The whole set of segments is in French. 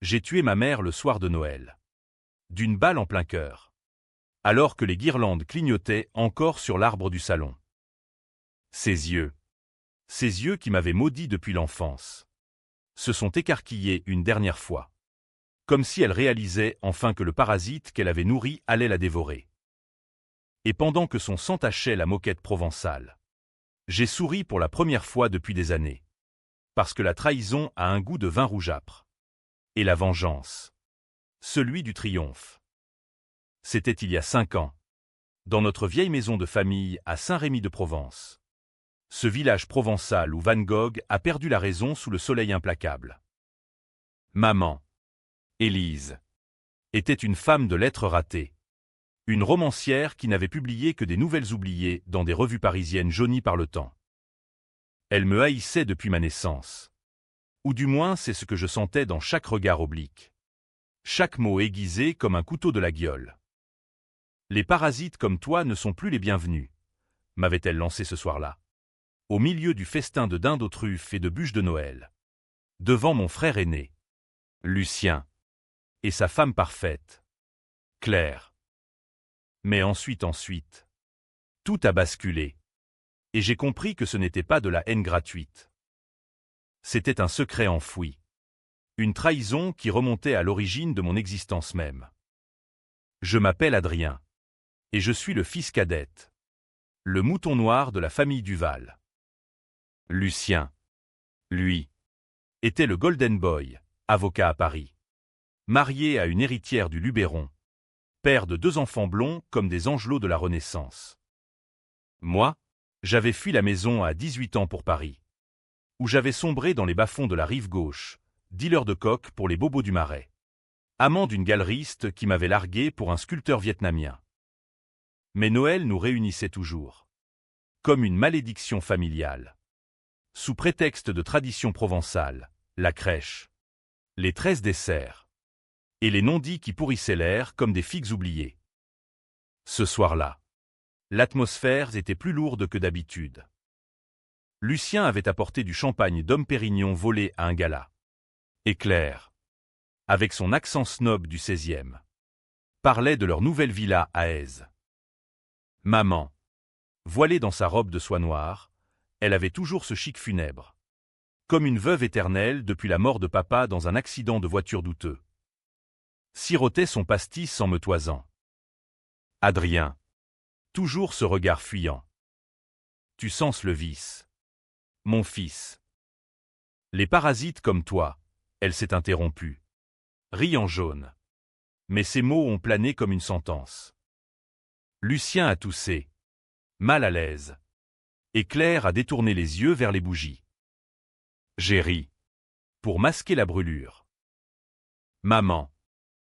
J'ai tué ma mère le soir de Noël. D'une balle en plein cœur. Alors que les guirlandes clignotaient encore sur l'arbre du salon. Ses yeux qui m'avaient maudit depuis l'enfance, se sont écarquillés une dernière fois. Comme si elle réalisait enfin que le parasite qu'elle avait nourri allait la dévorer. Et pendant que son sang tachait la moquette provençale, j'ai souri pour la première fois depuis des années. Parce que la trahison a un goût de vin rougeâpre. Et la vengeance, celui du triomphe. C'était il y a 5 ans, dans notre vieille maison de famille à Saint-Rémy-de-Provence. Ce village provençal où Van Gogh a perdu la raison sous le soleil implacable. Maman, Élise, était une femme de lettres ratées. Une romancière qui n'avait publié que des nouvelles oubliées dans des revues parisiennes jaunies par le temps. Elle me haïssait depuis ma naissance. Ou du moins c'est ce que je sentais dans chaque regard oblique. Chaque mot aiguisé comme un couteau de la guiole. Les parasites comme toi ne sont plus les bienvenus, m'avait-elle lancé ce soir-là. Au milieu du festin de dinde aux truffes et de bûches de Noël. Devant mon frère aîné, Lucien, et sa femme parfaite, Claire. Mais ensuite, tout a basculé. Et j'ai compris que ce n'était pas de la haine gratuite. C'était un secret enfoui. Une trahison qui remontait à l'origine de mon existence même. Je m'appelle Adrien. Et je suis le fils cadette. Le mouton noir de la famille Duval. Lucien, lui, était le Golden Boy, avocat à Paris. Marié à une héritière du Luberon. Père de 2 enfants blonds comme des angelots de la Renaissance. Moi, j'avais fui la maison à 18 ans pour Paris. Où j'avais sombré dans les bas-fonds de la rive gauche, dealer de coke pour les bobos du Marais. Amant d'une galeriste qui m'avait largué pour un sculpteur vietnamien. Mais Noël nous réunissait toujours. Comme une malédiction familiale. Sous prétexte de tradition provençale, la crèche. Les 13 desserts. Et les non-dits qui pourrissaient l'air comme des figues oubliées. Ce soir-là, l'atmosphère était plus lourde que d'habitude. Lucien avait apporté du champagne Dom Pérignon volé à un gala. Et Claire, avec son accent snob du 16e, parlait de leur nouvelle villa à Aise. Maman, voilée dans sa robe de soie noire, elle avait toujours ce chic funèbre. Comme une veuve éternelle depuis la mort de papa dans un accident de voiture douteux. Sirotait son pastis en me toisant. Adrien. Toujours ce regard fuyant. Tu sens le vice. Mon fils. Les parasites comme toi, elle s'est interrompue. Riant jaune. Mais ces mots ont plané comme une sentence. Lucien a toussé. Mal à l'aise. Et Claire a détourné les yeux vers les bougies. J'ai ri. Pour masquer la brûlure. Maman.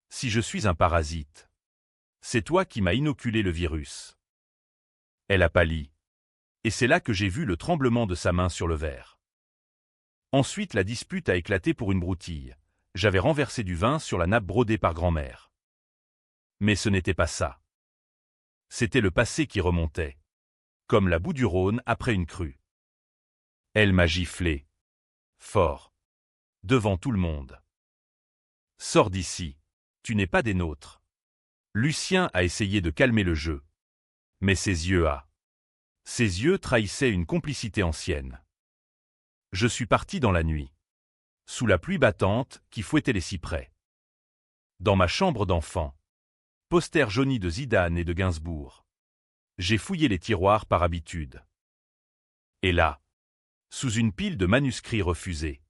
Si je suis un parasite, c'est toi qui m'as inoculé le virus. Elle a pâli. Et c'est là que j'ai vu le tremblement de sa main sur le verre. Ensuite la dispute a éclaté pour une broutille. J'avais renversé du vin sur la nappe brodée par grand-mère. Mais ce n'était pas ça. C'était le passé qui remontait. Comme la boue du Rhône après une crue. Elle m'a giflé. Fort. Devant tout le monde. Sors d'ici. Tu n'es pas des nôtres. Lucien a essayé de calmer le jeu. Mais ses yeux trahissaient une complicité ancienne. Je suis parti dans la nuit. Sous la pluie battante qui fouettait les cyprès. Dans ma chambre d'enfant. Poster jauni de Zidane et de Gainsbourg. J'ai fouillé les tiroirs par habitude. Et là, sous une pile de manuscrits refusés,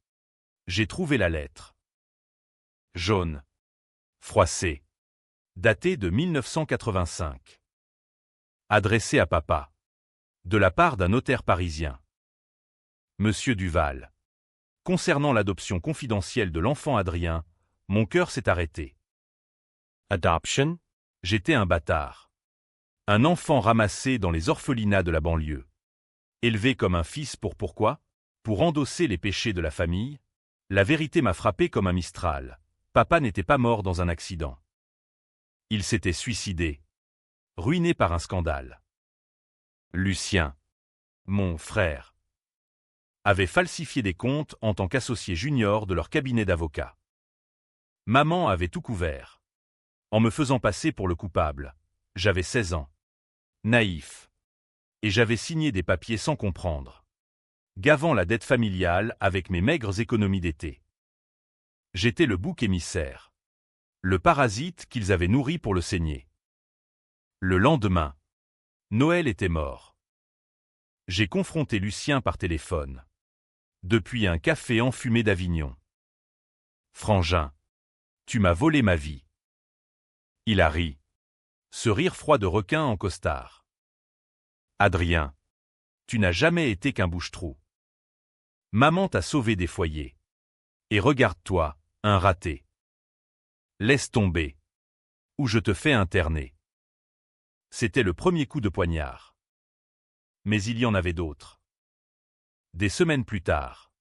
j'ai trouvé la lettre. Jaune. Froissée. Datée de 1985. Adressée à papa. De la part d'un notaire parisien. Monsieur Duval. Concernant l'adoption confidentielle de l'enfant Adrien, mon cœur s'est arrêté. Adoption? J'étais un bâtard. Un enfant ramassé dans les orphelinats de la banlieue. Élevé comme un fils pourquoi? Pour endosser les péchés de la famille. La vérité m'a frappé comme un mistral. Papa n'était pas mort dans un accident. Il s'était suicidé. Ruiné par un scandale. Lucien, mon frère, avait falsifié des comptes en tant qu'associé junior de leur cabinet d'avocats. Maman avait tout couvert. En me faisant passer pour le coupable. J'avais 16 ans. Naïf. Et j'avais signé des papiers sans comprendre. Gavant la dette familiale avec mes maigres économies d'été. J'étais le bouc émissaire. Le parasite qu'ils avaient nourri pour le saigner. Le lendemain, Noël était mort. J'ai confronté Lucien par téléphone. Depuis un café enfumé d'Avignon. Frangin, tu m'as volé ma vie. Il a ri. Ce rire froid de requin en costard. Adrien, tu n'as jamais été qu'un bouche-trou. Maman t'a sauvé des foyers. Et regarde-toi, un raté. Laisse tomber. Ou je te fais interner. C'était le premier coup de poignard. Mais il y en avait d'autres. Des semaines plus tard.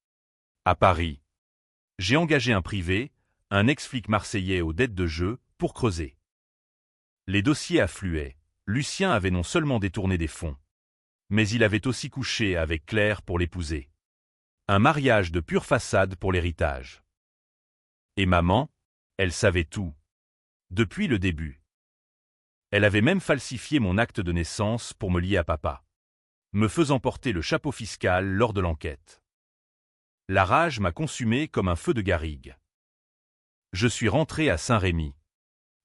À Paris. J'ai engagé un privé, un ex-flic marseillais aux dettes de jeu, pour creuser. Les dossiers affluaient. Lucien avait non seulement détourné des fonds, mais il avait aussi couché avec Claire pour l'épouser. Un mariage de pure façade pour l'héritage. Et maman, elle savait tout. Depuis le début. Elle avait même falsifié mon acte de naissance pour me lier à papa, me faisant porter le chapeau fiscal lors de l'enquête. La rage m'a consumé comme un feu de garrigue. Je suis rentré à Saint-Rémy,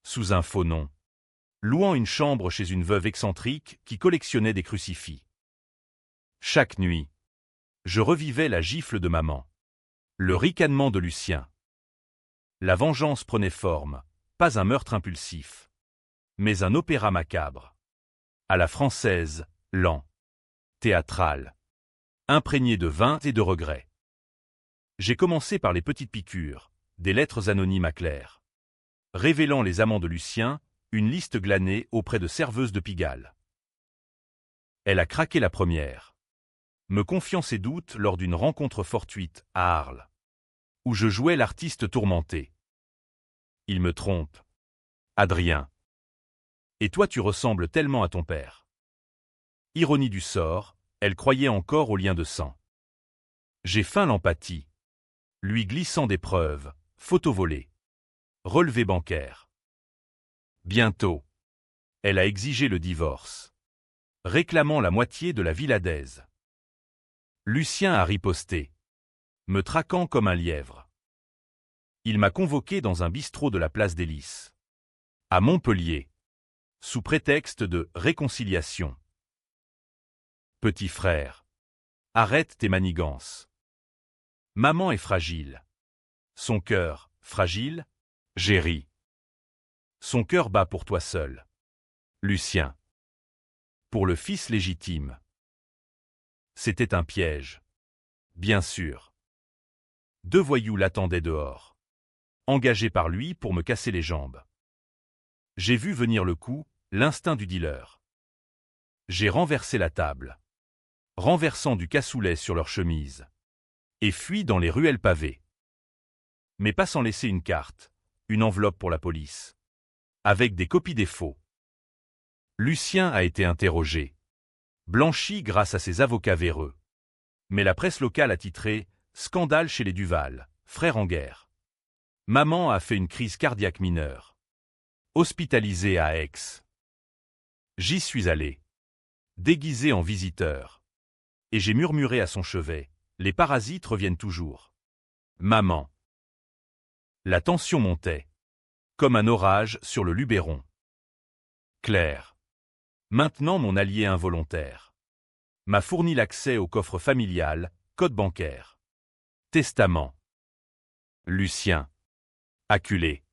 sous un faux nom, louant une chambre chez une veuve excentrique qui collectionnait des crucifix. Chaque nuit, je revivais la gifle de maman, le ricanement de Lucien. La vengeance prenait forme, pas un meurtre impulsif, mais un opéra macabre. À la française, lent, théâtral, imprégné de vin et de regrets. J'ai commencé par les petites piqûres, des lettres anonymes à Claire, révélant les amants de Lucien, une liste glanée auprès de serveuses de Pigalle. Elle a craqué la première, me confiant ses doutes lors d'une rencontre fortuite à Arles, où je jouais l'artiste tourmenté. Il me trompe. Adrien. Et toi tu ressembles tellement à ton père. Ironie du sort, elle croyait encore au lien de sang. J'ai feint l'empathie. Lui glissant des preuves, photos volées, relevé bancaire. Bientôt, elle a exigé le divorce, réclamant la moitié de la villa d'Aise. Lucien a riposté, me traquant comme un lièvre. Il m'a convoqué dans un bistrot de la place des Lys, à Montpellier, sous prétexte de réconciliation. Petit frère, arrête tes manigances. Maman est fragile. Son cœur, fragile, j'ai ri. Son cœur bat pour toi seul. Lucien. Pour le fils légitime. C'était un piège. Bien sûr. 2 voyous l'attendaient dehors. Engagés par lui pour me casser les jambes. J'ai vu venir le coup, l'instinct du dealer. J'ai renversé la table, renversant du cassoulet sur leur chemise, et fui dans les ruelles pavées. Mais pas sans laisser une carte, une enveloppe pour la police, avec des copies des faux. Lucien a été interrogé, blanchi grâce à ses avocats véreux. Mais la presse locale a titré « Scandale chez les Duval, frères en guerre ». Maman a fait une crise cardiaque mineure. Hospitalisée à Aix. J'y suis allé, déguisé en visiteur. Et j'ai murmuré à son chevet, les parasites reviennent toujours. Maman. La tension montait, comme un orage sur le Luberon. Claire. Maintenant mon allié involontaire. M'a fourni l'accès au coffre familial, code bancaire. Testament. Lucien. Acculé.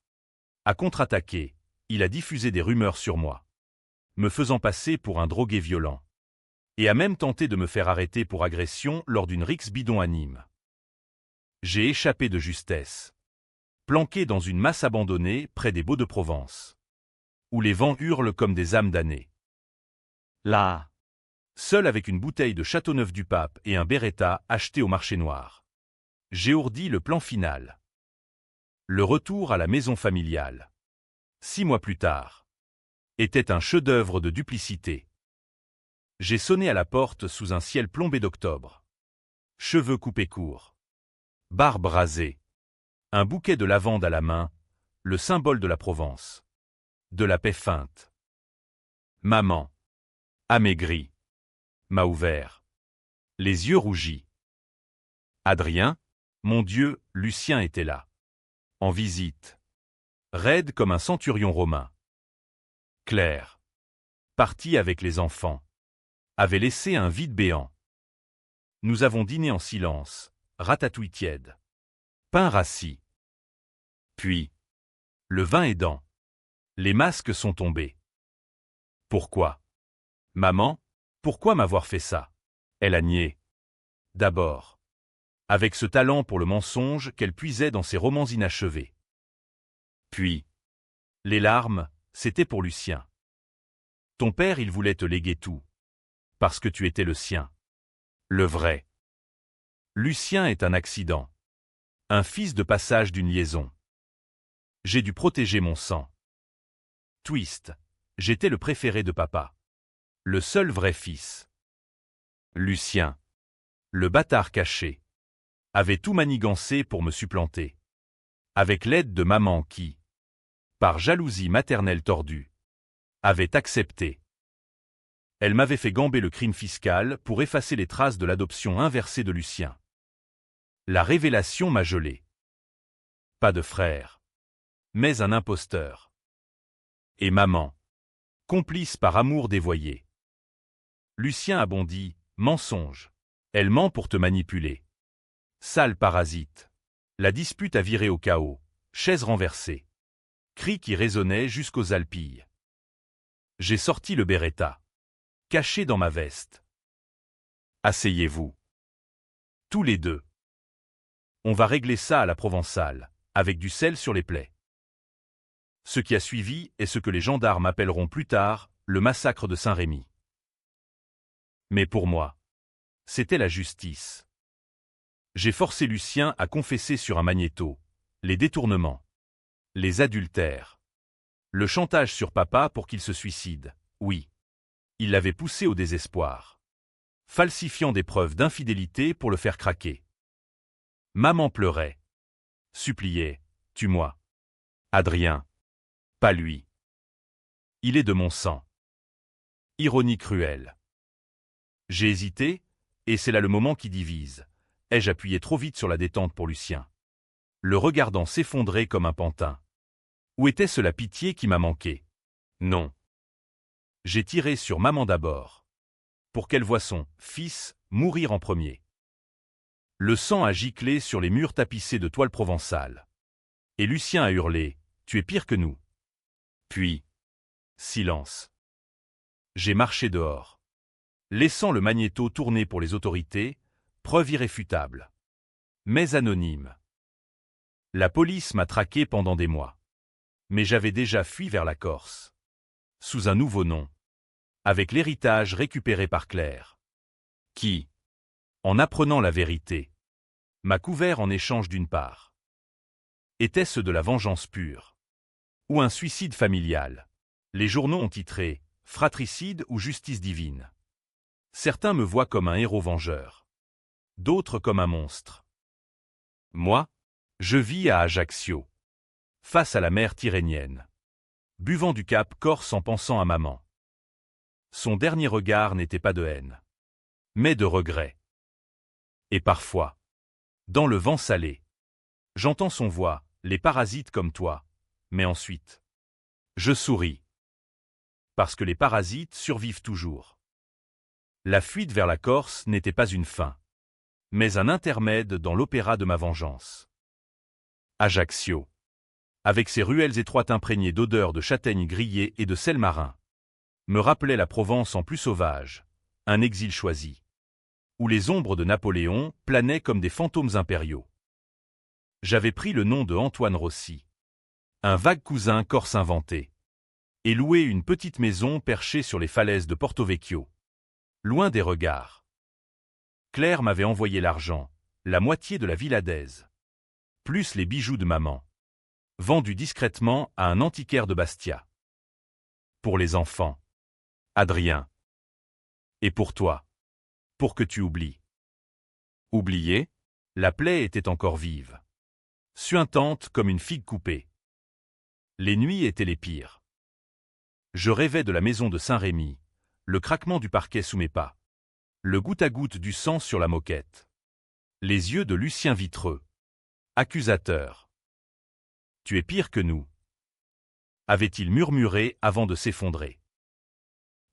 A contre-attaqué, il a diffusé des rumeurs sur moi, me faisant passer pour un drogué violent. Et a même tenté de me faire arrêter pour agression lors d'une rixe bidon à Nîmes. J'ai échappé de justesse, planqué dans une masse abandonnée près des Baux-de-Provence, où les vents hurlent comme des âmes damnées. Là, seul avec une bouteille de Châteauneuf-du-Pape et un Beretta acheté au marché noir, j'ai ourdi le plan final. Le retour à la maison familiale, 6 mois plus tard, était un chef-d'œuvre de duplicité. J'ai sonné à la porte sous un ciel plombé d'octobre. Cheveux coupés courts. Barbe rasée. Un bouquet de lavande à la main, le symbole de la Provence. De la paix feinte. Maman. Amaigrie. M'a ouvert. Les yeux rougis. Adrien, mon Dieu, Lucien était là. En visite. Raide comme un centurion romain. Claire. Partie avec les enfants. Avait laissé un vide béant. Nous avons dîné en silence, ratatouille tiède. Pain rassis. Puis, le vin aidant. Les masques sont tombés. Pourquoi? Maman, pourquoi m'avoir fait ça? Elle a nié. D'abord. Avec ce talent pour le mensonge qu'elle puisait dans ses romans inachevés. Puis, les larmes, c'était pour Lucien. Ton père, il voulait te léguer tout. Parce que tu étais le sien. Le vrai. Lucien est un accident. Un fils de passage d'une liaison. J'ai dû protéger mon sang. Twist. J'étais le préféré de papa. Le seul vrai fils. Lucien. Le bâtard caché. Avait tout manigancé pour me supplanter. Avec l'aide de maman qui, par jalousie maternelle tordue, avait accepté. Elle m'avait fait gamber le crime fiscal pour effacer les traces de l'adoption inversée de Lucien. La révélation m'a gelé. Pas de frère. Mais un imposteur. Et maman. Complice par amour dévoyé. Lucien a bondi, mensonge. Elle ment pour te manipuler. Sale parasite. La dispute a viré au chaos, chaise renversée. Cris qui résonnaient jusqu'aux Alpilles. J'ai sorti le Beretta. Caché dans ma veste. Asseyez-vous. Tous les deux. On va régler ça à la provençale, avec du sel sur les plaies. Ce qui a suivi est ce que les gendarmes appelleront plus tard le massacre de Saint-Rémy. Mais pour moi, c'était la justice. J'ai forcé Lucien à confesser sur un magnéto, les détournements, les adultères, le chantage sur papa pour qu'il se suicide, oui. Il l'avait poussé au désespoir. Falsifiant des preuves d'infidélité pour le faire craquer. Maman pleurait. Suppliait, tue-moi. Adrien. Pas lui. Il est de mon sang. Ironie cruelle. J'ai hésité, et c'est là le moment qui divise. Ai-je appuyé trop vite sur la détente pour Lucien? Le regardant s'effondrer comme un pantin. Ou était-ce la pitié qui m'a manqué? Non. J'ai tiré sur maman d'abord. Pour qu'elle voie son fils mourir en premier. Le sang a giclé sur les murs tapissés de toile provençale. Et Lucien a hurlé, tu es pire que nous. Puis, silence. J'ai marché dehors. Laissant le magnéto tourner pour les autorités, preuve irréfutable. Mais anonyme. La police m'a traqué pendant des mois. Mais j'avais déjà fui vers la Corse. Sous un nouveau nom. Avec l'héritage récupéré par Claire. Qui, en apprenant la vérité, m'a couvert en échange d'une part. Était-ce de la vengeance pure? Ou un suicide familial? Les journaux ont titré « Fratricide ou justice divine ». Certains me voient comme un héros vengeur. D'autres comme un monstre. Moi, je vis à Ajaccio. Face à la mer Tyrrhénienne. Buvant du cap corse en pensant à maman. Son dernier regard n'était pas de haine, mais de regret. Et parfois, dans le vent salé, j'entends son voix, les parasites comme toi, mais ensuite, je souris. Parce que les parasites survivent toujours. La fuite vers la Corse n'était pas une fin, mais un intermède dans l'opéra de ma vengeance. Ajaccio, avec ses ruelles étroites imprégnées d'odeurs de châtaignes grillées et de sel marin, me rappelait la Provence en plus sauvage, un exil choisi, où les ombres de Napoléon planaient comme des fantômes impériaux. J'avais pris le nom de Antoine Rossi, un vague cousin corse inventé, et loué une petite maison perchée sur les falaises de Porto Vecchio, loin des regards. Claire m'avait envoyé l'argent, la moitié de la villa d'Aise, plus les bijoux de maman, vendus discrètement à un antiquaire de Bastia. Pour les enfants. Adrien. Et pour toi. Pour que tu oublies. Oublier? La plaie était encore vive. Suintante comme une figue coupée. Les nuits étaient les pires. Je rêvais de la maison de Saint-Rémy, le craquement du parquet sous mes pas, le goutte à goutte du sang sur la moquette. Les yeux de Lucien vitreux. Accusateur. Tu es pire que nous. Avait-il murmuré avant de s'effondrer.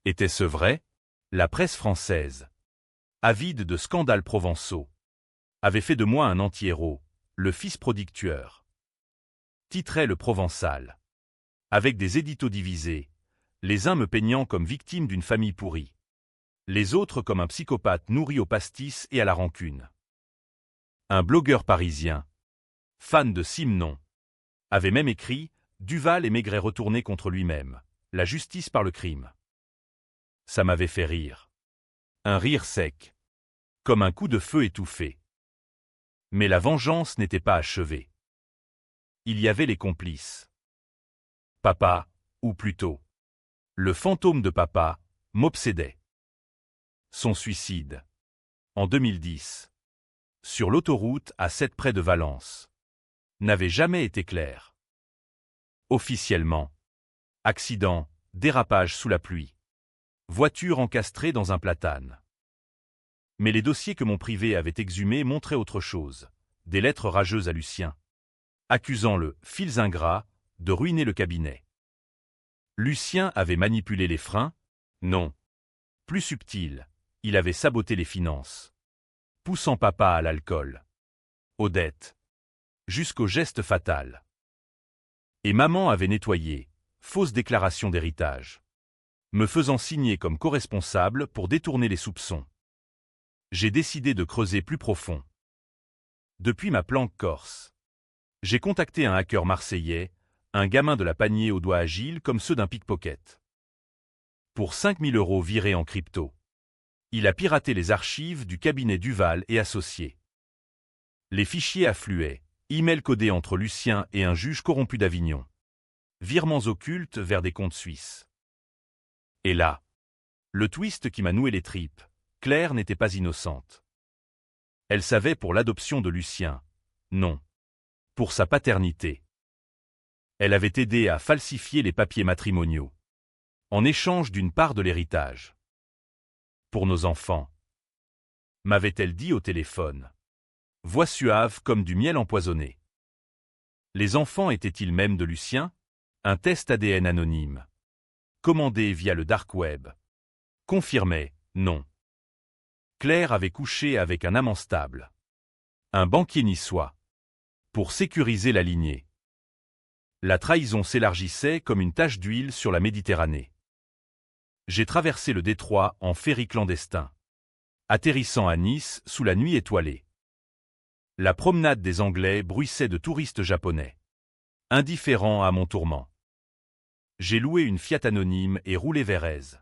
Était-ce vrai? La presse française, avide de scandales provençaux, avait fait de moi un anti-héros, le fils prodigue tueur. Titrait le Provençal. Avec des éditos divisés, les uns me peignant comme victime d'une famille pourrie, les autres comme un psychopathe nourri au pastis et à la rancune. Un blogueur parisien, fan de Simenon, avait même écrit « Duval et Maigret retournés contre lui-même, la justice par le crime ». Ça m'avait fait rire. Un rire sec, comme un coup de feu étouffé. Mais la vengeance n'était pas achevée. Il y avait les complices. Papa, ou plutôt, le fantôme de papa, m'obsédait. Son suicide. En 2010. Sur l'autoroute A7 près de Valence. N'avait jamais été clair. Officiellement. Accident, dérapage sous la pluie. Voiture encastrée dans un platane. Mais les dossiers que mon privé avait exhumés montraient autre chose. Des lettres rageuses à Lucien, accusant le « fils ingrats » de ruiner le cabinet. Lucien avait manipulé les freins? Non. Plus subtil, il avait saboté les finances, poussant papa à l'alcool, aux dettes, jusqu'au geste fatal. Et maman avait nettoyé, fausse déclaration d'héritage, me faisant signer comme co-responsable pour détourner les soupçons. J'ai décidé de creuser plus profond. Depuis ma planque corse, j'ai contacté un hacker marseillais, un gamin de la panier aux doigts agiles comme ceux d'un pickpocket. Pour 5 000 € virés en crypto, il a piraté les archives du cabinet Duval et associés. Les fichiers affluaient, emails codés entre Lucien et un juge corrompu d'Avignon. Virements occultes vers des comptes suisses. Et là, le twist qui m'a noué les tripes, Claire n'était pas innocente. Elle savait pour l'adoption de Lucien. Non. Pour sa paternité. Elle avait aidé à falsifier les papiers matrimoniaux. En échange d'une part de l'héritage. Pour nos enfants. M'avait-elle dit au téléphone. Voix suave comme du miel empoisonné. Les enfants étaient-ils même de Lucien? Un test ADN anonyme. Commandé via le dark web. Confirmait, non. Claire avait couché avec un amant stable. Un banquier niçois. Pour sécuriser la lignée. La trahison s'élargissait comme une tache d'huile sur la Méditerranée. J'ai traversé le détroit en ferry clandestin, atterrissant à Nice sous la nuit étoilée. La promenade des Anglais bruissait de touristes japonais, indifférents à mon tourment. J'ai loué une Fiat anonyme et roulé vers Èze,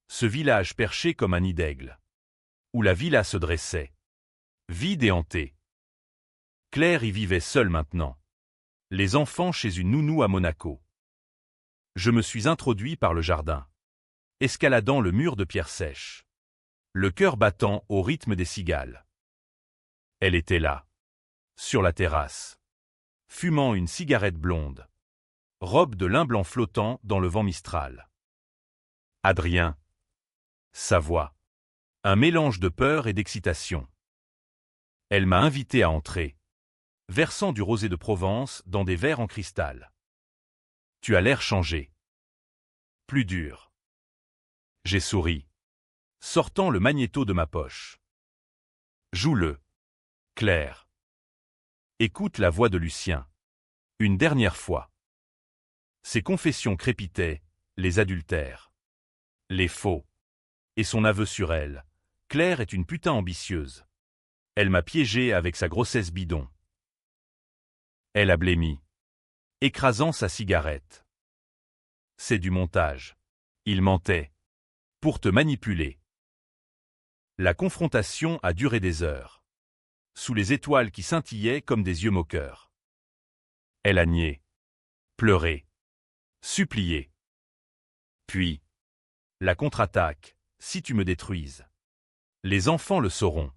ce village perché comme un nid d'aigle, où la villa se dressait, vide et hantée. Claire y vivait seule maintenant. Les enfants chez une nounou à Monaco. Je me suis introduit par le jardin, escaladant le mur de pierre sèche, le cœur battant au rythme des cigales. Elle était là, sur la terrasse, fumant une cigarette blonde, robe de lin blanc flottant dans le vent mistral. Adrien. Sa voix. Un mélange de peur et d'excitation. Elle m'a invité à entrer, versant du rosé de Provence dans des verres en cristal. Tu as l'air changé. Plus dur. J'ai souri, sortant le magnéto de ma poche. Joue-le, Claire. Écoute la voix de Lucien. Une dernière fois. Ses confessions crépitaient, les adultères. Les faux. Et son aveu sur elle. Claire est une putain ambitieuse. Elle m'a piégé avec sa grossesse bidon. Elle a blêmi, écrasant sa cigarette. C'est du montage. Il mentait. Pour te manipuler. La confrontation a duré des heures. Sous les étoiles qui scintillaient comme des yeux moqueurs. Elle a nié. Pleuré. Supplié. Puis, la contre-attaque, si tu me détruises. Les enfants le sauront.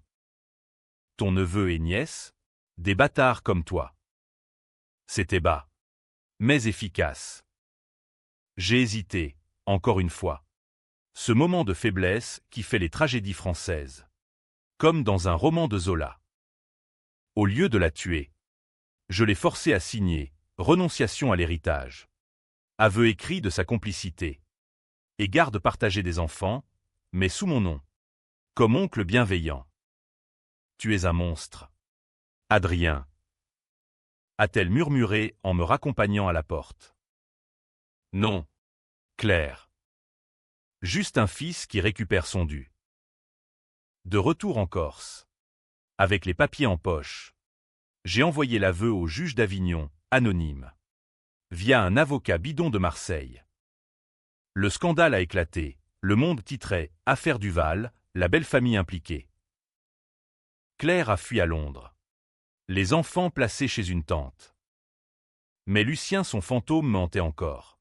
Ton neveu et nièce, des bâtards comme toi. C'était bas. mais efficace. J'ai hésité, encore une fois. Ce moment de faiblesse qui fait les tragédies françaises. Comme dans un roman de Zola. Au lieu de la tuer, je l'ai forcée à signer « Renonciation à l'héritage ». Aveu écrit de sa complicité. Et garde partagée des enfants, mais sous mon nom. Comme oncle bienveillant. Tu es un monstre. Adrien. A-t-elle murmuré en me raccompagnant à la porte. Non. Claire. Juste un fils qui récupère son dû. De retour en Corse. Avec les papiers en poche. J'ai envoyé l'aveu au juge d'Avignon, anonyme. Via un avocat bidon de Marseille. Le scandale a éclaté. Le Monde titrait « Affaire Duval, la belle famille impliquée ». Claire a fui à Londres. Les enfants placés chez une tante. Mais Lucien, son fantôme, me hantait encore.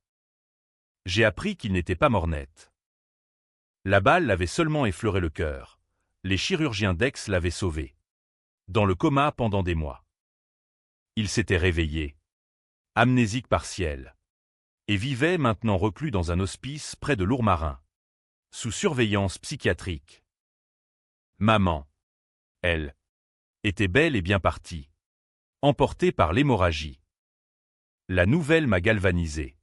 J'ai appris qu'il n'était pas mort net. La balle l'avait seulement effleuré le cœur. Les chirurgiens d'Aix l'avaient sauvé. Dans le coma pendant des mois. Il s'était réveillé. Amnésique partiel. Et vivait maintenant reclus dans un hospice près de Lourmarin. Sous surveillance psychiatrique. Maman. Elle. Était belle et bien partie. Emportée par l'hémorragie. La nouvelle m'a galvanisé.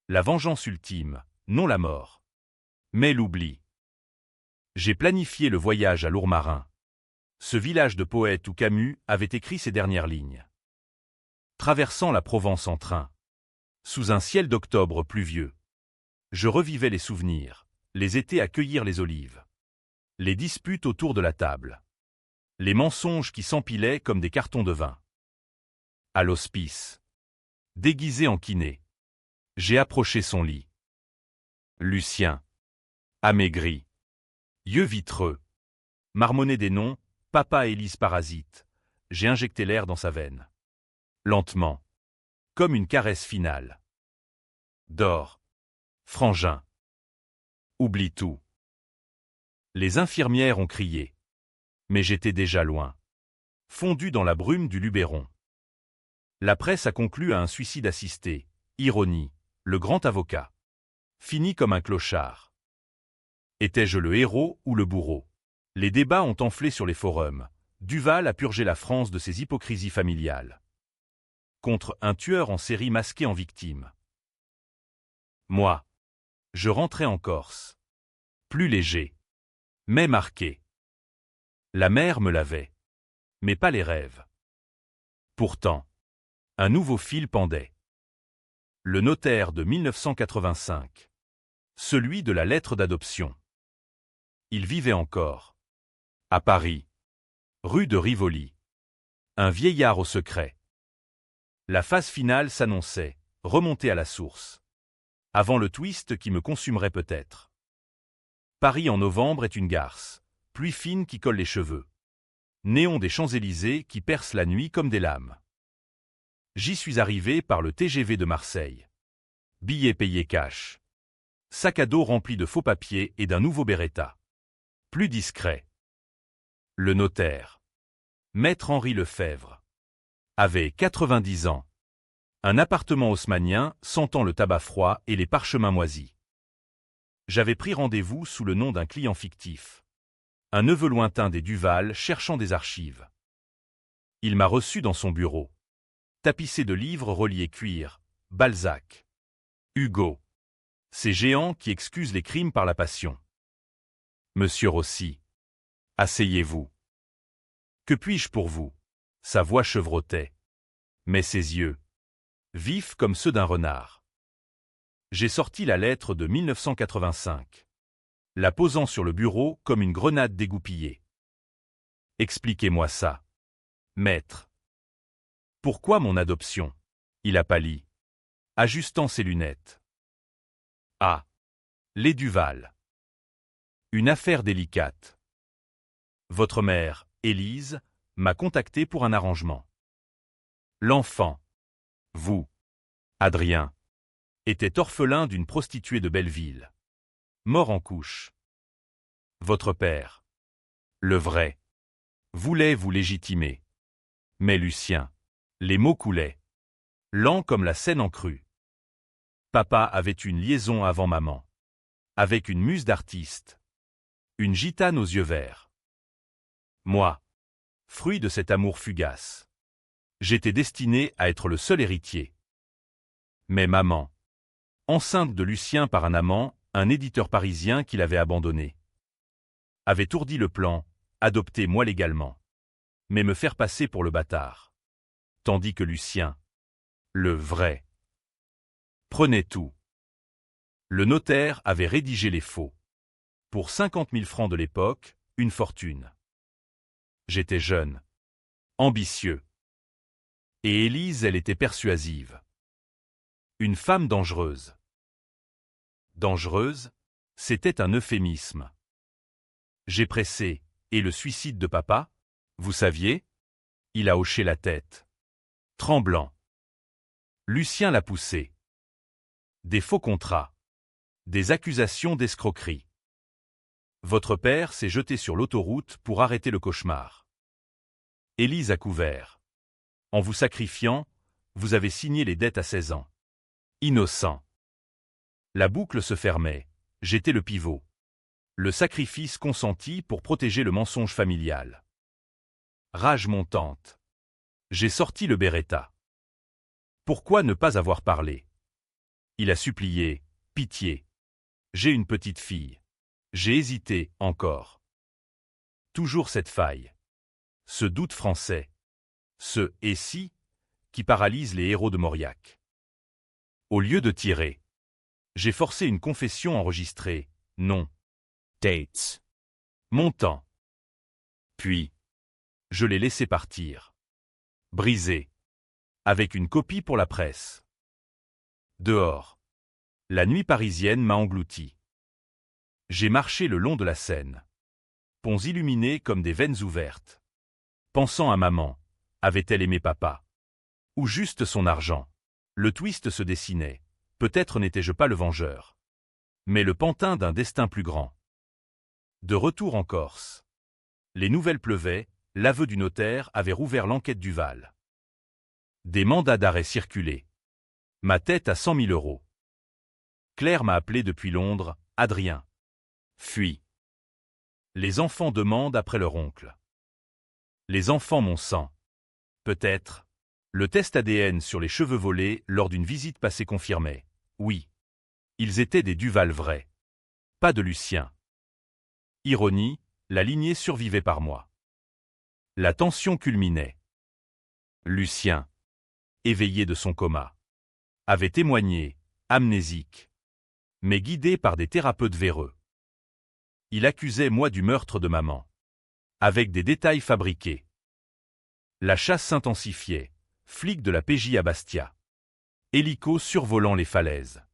La vengeance ultime, non la mort. Mais l'oubli. J'ai planifié le voyage à Lourmarin. Ce village de poètes où Camus avait écrit ses dernières lignes. Traversant la Provence en train. Sous un ciel d'octobre pluvieux. Je revivais les souvenirs, les étés à cueillir les olives. Les disputes autour de la table. Les mensonges qui s'empilaient comme des cartons de vin. À l'hospice. Déguisé en kiné. J'ai approché son lit. Lucien. Amaigri. Yeux vitreux. Marmonné des noms, papa Élise parasite. J'ai injecté l'air dans sa veine. Lentement. Comme une caresse finale. Dors. Frangin. Oublie tout. Les infirmières ont crié. Mais j'étais déjà loin. Fondu dans la brume du Luberon. La presse a conclu à un suicide assisté. Ironie. Le grand avocat. Fini comme un clochard. Étais-je le héros ou le bourreau? Les débats ont enflé sur les forums. Duval a purgé la France de ses hypocrisies familiales. Contre un tueur en série masqué en victime. Moi. Je rentrais en Corse. Plus léger. Mais marqué. La mer me lavait. Mais pas les rêves. Pourtant. Un nouveau fil pendait. Le notaire de 1985. Celui de la lettre d'adoption. Il vivait encore. À Paris. Rue de Rivoli. Un vieillard au secret. La phase finale s'annonçait, remonter à la source. Avant le twist qui me consumerait peut-être. Paris en novembre est une garce, pluie fine qui colle les cheveux. Néon des Champs-Élysées qui perce la nuit comme des lames. J'y suis arrivé par le TGV de Marseille. Billets payés cash. Sac à dos rempli de faux papiers et d'un nouveau Beretta. Plus discret. Le notaire. Maître Henri Lefebvre. Avait 90 ans. Un appartement haussmannien sentant le tabac froid et les parchemins moisis. J'avais pris rendez-vous sous le nom d'un client fictif. Un neveu lointain des Duval cherchant des archives. Il m'a reçu dans son bureau. Tapissé de livres reliés cuir, Balzac. Hugo. Ces géants qui excusent les crimes par la passion. Monsieur Rossi. Asseyez-vous. Que puis-je pour vous? Sa voix chevrotait. Mais ses yeux. Vifs comme ceux d'un renard. J'ai sorti la lettre de 1985. La posant sur le bureau comme une grenade dégoupillée. Expliquez-moi ça. Maître. Pourquoi mon adoption? Il a pâli. Ajustant ses lunettes. Ah. Les Duval. Une affaire délicate. Votre mère, Élise, m'a contacté pour un arrangement. L'enfant. Vous. Adrien. Était orphelin d'une prostituée de Belleville. Mort en couche. Votre père. Le vrai. Voulait vous légitimer. Mais Lucien. Les mots coulaient. lent comme la Seine en crue. Papa avait une liaison avant maman. Avec une muse d'artiste. Une gitane aux yeux verts. Moi, fruit de cet amour fugace. J'étais destiné à être le seul héritier. Mais maman, enceinte de Lucien par un amant, un éditeur parisien qui l'avait abandonné, avait ourdi le plan, adopté moi légalement, mais me faire passer pour le bâtard. Tandis que Lucien, le vrai, prenait tout. Le notaire avait rédigé les faux. Pour 50 000 francs de l'époque, une fortune. J'étais jeune, ambitieux. Et Élise, elle était persuasive. Une femme dangereuse. Dangereuse, c'était un euphémisme. J'ai pressé, et le suicide de papa, vous saviez? Il a hoché la tête. Tremblant. Lucien l'a poussé. Des faux contrats. Des accusations d'escroquerie. Votre père s'est jeté sur l'autoroute pour arrêter le cauchemar. Élise a couvert. En vous sacrifiant, vous avez signé les dettes à 16 ans. Innocent. La boucle se fermait, j'étais le pivot. Le sacrifice consenti pour protéger le mensonge familial. Rage montante. J'ai sorti le Beretta. Pourquoi ne pas avoir parlé? Il a supplié, pitié. J'ai une petite fille. J'ai hésité, encore. Toujours cette faille. Ce doute français. Ce « et si » qui paralyse les héros de Mauriac. Au lieu de tirer, j'ai forcé une confession enregistrée. Non. Dates. Montant. Puis, je l'ai laissé partir. Brisé. Avec une copie pour la presse. Dehors. La nuit parisienne m'a englouti. J'ai marché le long de la Seine. Ponts illuminés comme des veines ouvertes. Pensant à maman. Avait-elle aimé papa? Ou juste son argent? Le twist se dessinait. Peut-être n'étais-je pas le vengeur. Mais le pantin d'un destin plus grand. De retour en Corse. Les nouvelles pleuvaient, l'aveu du notaire avait rouvert l'enquête du Val. Des mandats d'arrêt circulaient. Ma tête à 100 000 euros. Claire m'a appelé depuis Londres, Adrien. Fuis. Les enfants demandent après leur oncle. Les enfants mon sang. Peut-être. Le test ADN sur les cheveux volés lors d'une visite passée confirmait. Oui. Ils étaient des Duval vrais. Pas de Lucien. Ironie, la lignée survivait par moi. La tension culminait. Lucien, éveillé de son coma, avait témoigné, amnésique, mais guidé par des thérapeutes véreux. Il accusait moi du meurtre de maman, avec des détails fabriqués. La chasse s'intensifiait, flics de la PJ à Bastia. Hélico survolant les falaises.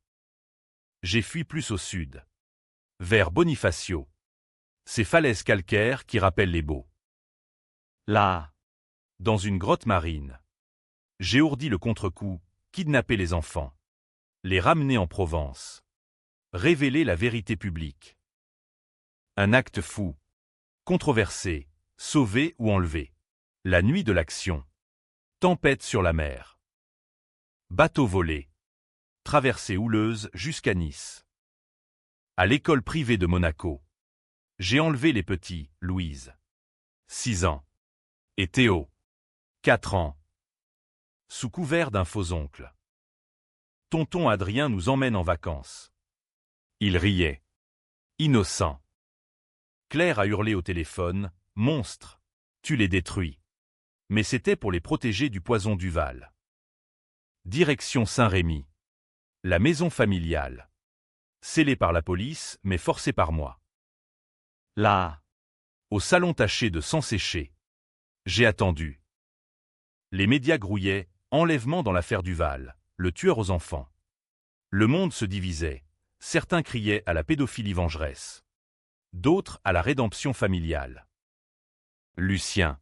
J'ai fui plus au sud. Vers Bonifacio. Ces falaises calcaires qui rappellent les Baux. Là, dans une grotte marine, j'ai ourdi le contre-coup, kidnappé les enfants, les ramener en Provence, révéler la vérité publique. Un acte fou, controversé, sauvé ou enlevé. La nuit de l'action. Tempête sur la mer. Bateau volé. Traversée houleuse jusqu'à Nice. À l'école privée de Monaco. J'ai enlevé les petits, Louise. 6 ans. Et Théo. 4 ans. Sous couvert d'un faux oncle. Tonton Adrien nous emmène en vacances. Il riait. Innocent. Claire a hurlé au téléphone, « Monstre, tu les détruis !» Mais c'était pour les protéger du poison Duval. Direction Saint-Rémy. La maison familiale. Scellée par la police, mais forcée par moi. Là, au salon taché de sang séché. J'ai attendu. Les médias grouillaient, enlèvement dans l'affaire Duval, le tueur aux enfants. Le monde se divisait. Certains criaient à la pédophilie vengeresse. D'autres à la rédemption familiale. Lucien,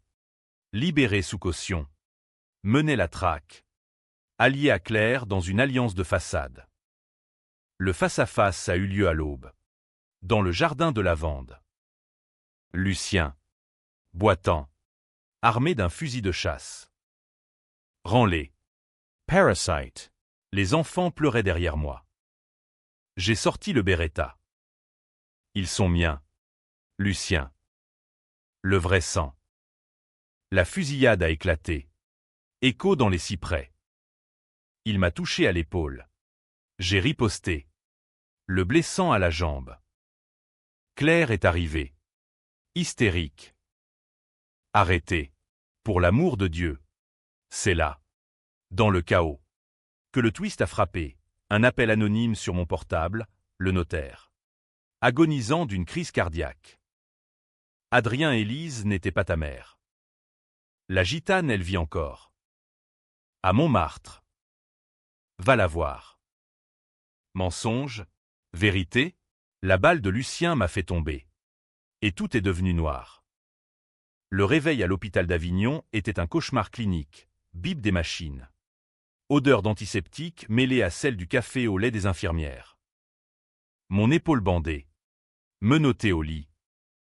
libéré sous caution, menait la traque, allié à Claire dans une alliance de façade. Le face-à-face a eu lieu à l'aube, dans le jardin de Lavande. Lucien, boitant, armé d'un fusil de chasse. Ranlé, Parasite. Les enfants pleuraient derrière moi. J'ai sorti le Beretta. Ils sont miens. Lucien. Le vrai sang. La fusillade a éclaté. Écho dans les cyprès. Il m'a touché à l'épaule. J'ai riposté. Le blessant à la jambe. Claire est arrivée. Hystérique. Arrêtez. Pour l'amour de Dieu. C'est là. Dans le chaos. Que le twist a frappé. Un appel anonyme sur mon portable, le notaire. Agonisant d'une crise cardiaque. Adrien et Lise n'étaient pas ta mère. La gitane, elle vit encore. À Montmartre. Va la voir. Mensonge, vérité, la balle de Lucien m'a fait tomber. Et tout est devenu noir. Le réveil à l'hôpital d'Avignon était un cauchemar clinique, bip des machines. Odeur d'antiseptique mêlée à celle du café au lait des infirmières. Mon épaule bandée. Menotté au lit.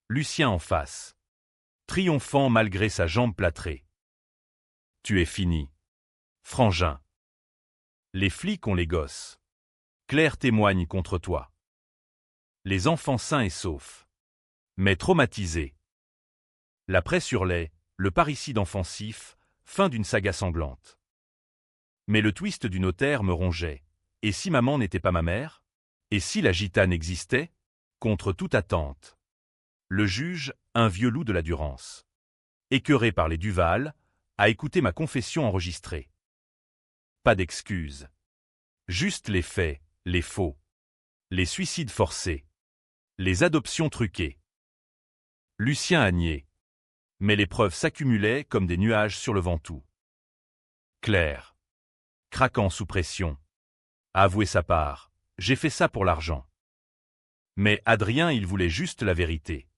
Lucien en face. Triomphant malgré sa jambe plâtrée. Tu es fini. Frangin. Les flics ont les gosses. Claire témoigne contre toi. Les enfants sains et saufs. Mais traumatisés. La presse hurlait, le parricide offensif, fin d'une saga sanglante. Mais le twist du notaire me rongeait. Et si maman n'était pas ma mère? Et si la gitane existait? Contre toute attente. Le juge, un vieux loup de la Durance. Écœuré par les Duval, a écouté ma confession enregistrée. Pas d'excuses. Juste les faits, les faux. Les suicides forcés. Les adoptions truquées. Lucien a nié. Mais les preuves s'accumulaient comme des nuages sur le Ventoux. Claire. Craquant sous pression. A avoué sa part. J'ai fait ça pour l'argent. Mais Adrien, il voulait juste la vérité.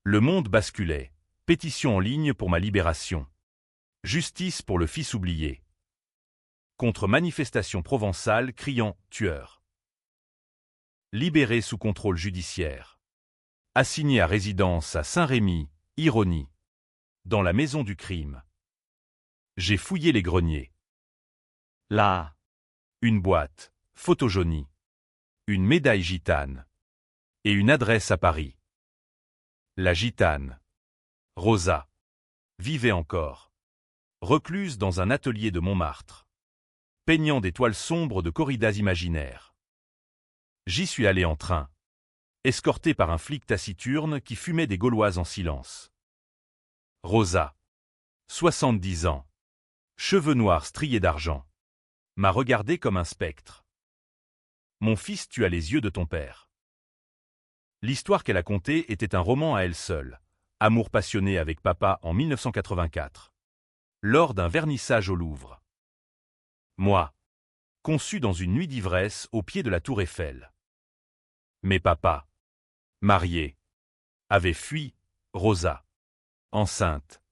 Le monde basculait. Pétition en ligne pour ma libération. Justice pour le fils oublié. Contre manifestation provençale criant « tueur ». Libéré sous contrôle judiciaire. Assigné à résidence à Saint-Rémy, ironie. Dans la maison du crime. J'ai fouillé les greniers. Là. Une boîte, photo jaunie. Une médaille gitane. Et une adresse à Paris. La gitane. Rosa. Vivait encore. Recluse dans un atelier de Montmartre. Peignant des toiles sombres de corridas imaginaires. J'y suis allé en train. Escorté par un flic taciturne qui fumait des Gauloises en silence. Rosa. 70 ans. Cheveux noirs striés d'argent. M'a regardé comme un spectre. Mon fils, tu as les yeux de ton père. L'histoire qu'elle a contée était un roman à elle seule. Amour passionné avec papa en 1984. Lors d'un vernissage au Louvre. Moi. Conçu dans une nuit d'ivresse au pied de la tour Eiffel. Mais papa. Marié. Avait fui, Rosa. Enceinte.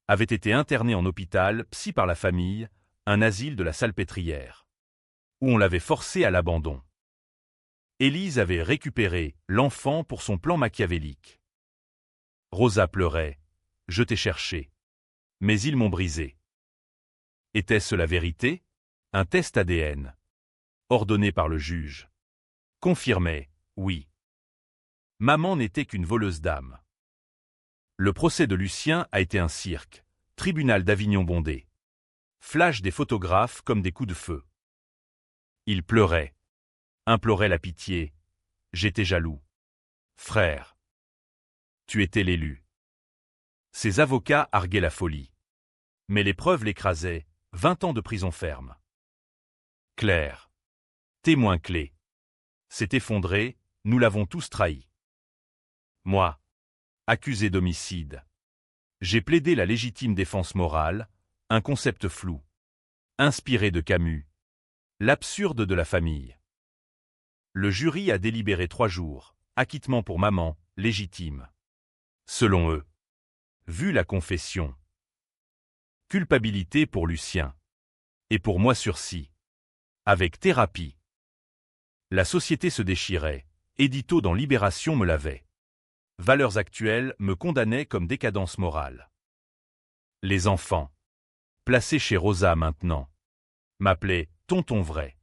Avait été internée en hôpital, psy par la famille, un asile de la Salpêtrière. Où on l'avait forcée à l'abandon. Élise avait récupéré l'enfant pour son plan machiavélique. Rosa pleurait. Je t'ai cherché. Mais ils m'ont brisé. Était-ce la vérité? Un test ADN. Ordonné par le juge. Confirmait, oui. Maman n'était qu'une voleuse d'âme. Le procès de Lucien a été un cirque. Tribunal d'Avignon bondé. Flash des photographes comme des coups de feu. Il pleurait. Implorait la pitié. J'étais jaloux. Frère. Tu étais l'élu. Ses avocats arguaient la folie. Mais les preuves l'écrasaient, 20 ans de prison ferme. Claire. Témoin clé. S'est effondré, nous l'avons tous trahi. Moi. Accusé d'homicide. J'ai plaidé la légitime défense morale, un concept flou. Inspiré de Camus. L'absurde de la famille. Le jury a délibéré 3 jours, acquittement pour maman, légitime. Selon eux. Vu la confession. Culpabilité pour Lucien. Et pour moi sursis. Avec thérapie. La société se déchirait, édito dans Libération me l'avait. Valeurs actuelles me condamnaient comme décadence morale. Les enfants. Placés chez Rosa maintenant. m'appelait tonton vrai.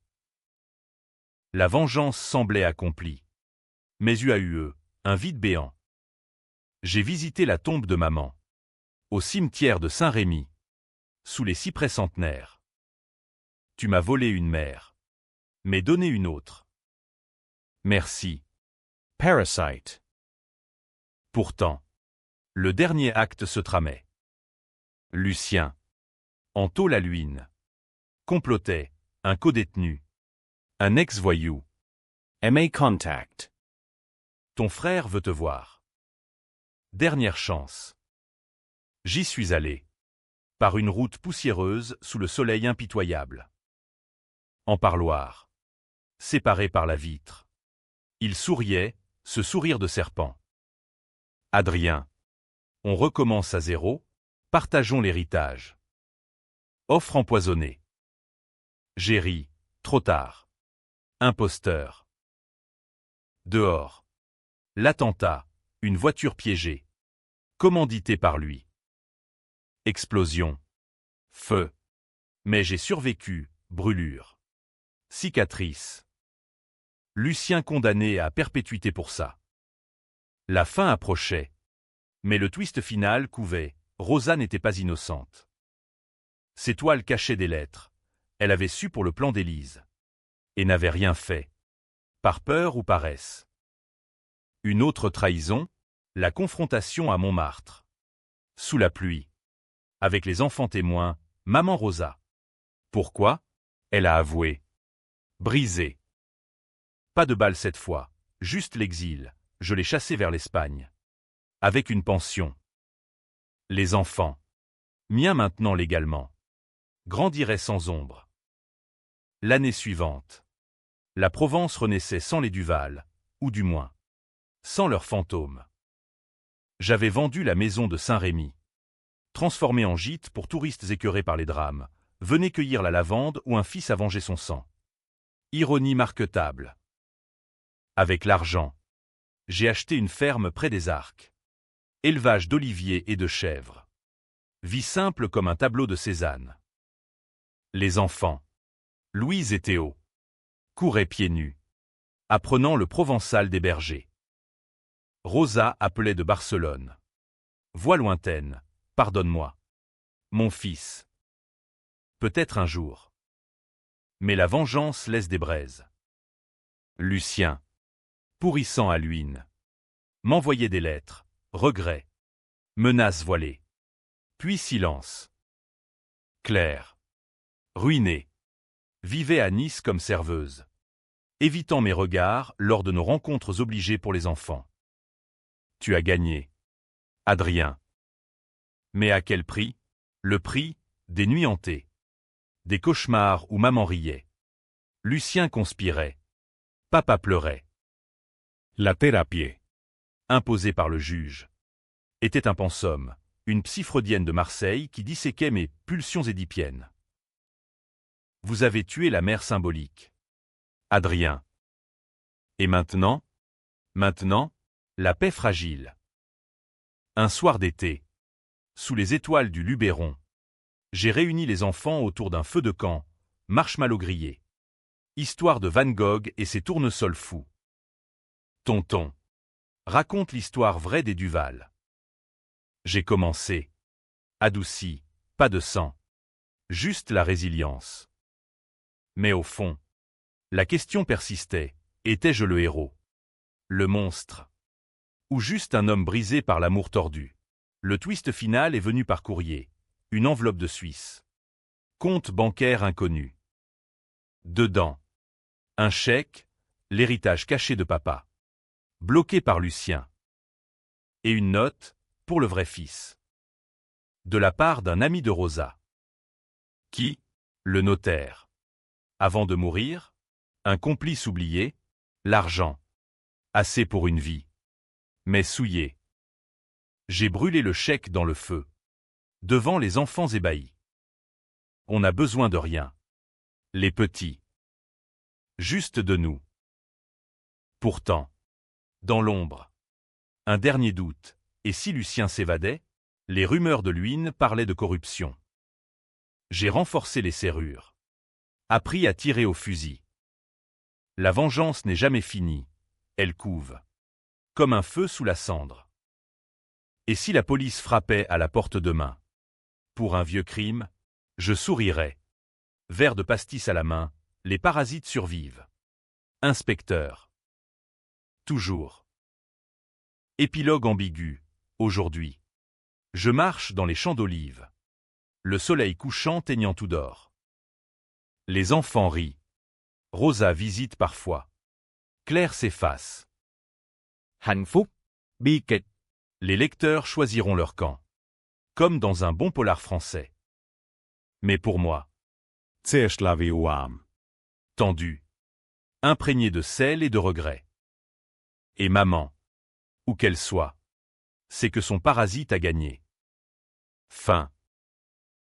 La vengeance semblait accomplie. Mais UAUE, un vide béant. J'ai visité la tombe de maman. Au cimetière de Saint-Rémy. Sous les cyprès centenaires. Tu m'as volé une mère. Mais donné une autre. Merci. Parasite. Pourtant. Le dernier acte se tramait. Lucien. En tôle à Luynes. Complotait. Un codétenu. Un ex-voyou. MA Contact. Ton frère veut te voir. Dernière chance. J'y suis allé. Par une route poussiéreuse sous le soleil impitoyable. En parloir. Séparé par la vitre. Il souriait, ce sourire de serpent. Adrien. On recommence à zéro, partageons l'héritage. Offre empoisonnée. J'ai ri, trop tard. Imposteur. Dehors. L'attentat, une voiture piégée. Commanditée par lui. Explosion. Feu. Mais j'ai survécu, brûlure. Cicatrice. Lucien condamné à perpétuité pour ça. La fin approchait. Mais le twist final couvait, Rosa n'était pas innocente. Ses toiles cachaient des lettres. Elle avait su pour le plan d'Élise. Et n'avait rien fait. Par peur ou paresse. Une autre trahison, la confrontation à Montmartre. Sous la pluie. Avec les enfants témoins, maman Rosa. Pourquoi? Elle a avoué. Brisé. Pas de balle cette fois, juste l'exil, je l'ai chassé vers l'Espagne. Avec une pension. Les enfants. Miens maintenant légalement. Grandiraient sans ombre. L'année suivante. La Provence renaissait sans les Duval, ou du moins, sans leurs fantômes. J'avais vendu la maison de Saint-Rémy. Transformée en gîte pour touristes écœurés par les drames, venez cueillir la lavande où un fils a vengé son sang. Ironie marquetable. Avec l'argent, j'ai acheté une ferme près des Arcs. Élevage d'oliviers et de chèvres. Vie simple comme un tableau de Cézanne. Les enfants. Louise et Théo. Couraient pieds nus. Apprenant le provençal des bergers. Rosa appelait de Barcelone. Voix lointaine, pardonne-moi. Mon fils. Peut-être un jour. Mais la vengeance laisse des braises. Lucien. Pourrissant à Luynes. M'envoyait des lettres, regrets. Menaces voilées. Puis silence. Claire. Ruinée. Vivait à Nice comme serveuse. Évitant mes regards lors de nos rencontres obligées pour les enfants. Tu as gagné. Adrien. Mais à quel prix? Le prix, des nuits hantées. Des cauchemars où maman riait. Lucien conspirait. Papa pleurait. La thérapie. Imposée par le juge. Était un pensum, une psy freudienne de Marseille qui disséquait mes pulsions édipiennes. Vous avez tué la mère symbolique. Adrien. Et maintenant? Maintenant, la paix fragile. Un soir d'été. Sous les étoiles du Luberon. J'ai réuni les enfants autour d'un feu de camp, marshmallow grillé. Histoire de Van Gogh et ses tournesols fous. Tonton. Raconte l'histoire vraie des Duval. J'ai commencé. Adouci, pas de sang. Juste la résilience. Mais au fond, la question persistait. Étais-je le héros? Le monstre? Ou juste un homme brisé par l'amour tordu? Le twist final est venu par courrier. Une enveloppe de Suisse. Compte bancaire inconnu. Dedans. Un chèque, l'héritage caché de papa. Bloqué par Lucien. Et une note, pour le vrai fils. De la part d'un ami de Rosa. Qui? Le notaire. Avant de mourir, un complice oublié, l'argent. Assez pour une vie. Mais souillé. J'ai brûlé le chèque dans le feu. Devant les enfants ébahis. On n'a besoin de rien. Les petits. Juste de nous. Pourtant. Dans l'ombre. Un dernier doute. Et si Lucien s'évadait? Les rumeurs de Luynes parlaient de corruption. J'ai renforcé les serrures. Appris à tirer au fusil. La vengeance n'est jamais finie, elle couve. Comme un feu sous la cendre. Et si la police frappait à la porte demain? Pour un vieux crime, je sourirais. Verre de pastis à la main, les parasites survivent. Inspecteur. Toujours. Épilogue ambigu, aujourd'hui. Je marche dans les champs d'olives. Le soleil couchant teignant tout d'or. Les enfants rient. Rosa visite parfois. Claire s'efface. Hạnh phúc, bi kịch. Les lecteurs choisiront leur camp. Comme dans un bon polar français. Mais pour moi, Tseslaviuam. tendu. Imprégné de sel et de regrets. Et maman, où qu'elle soit, c'est que son parasite a gagné. Fin.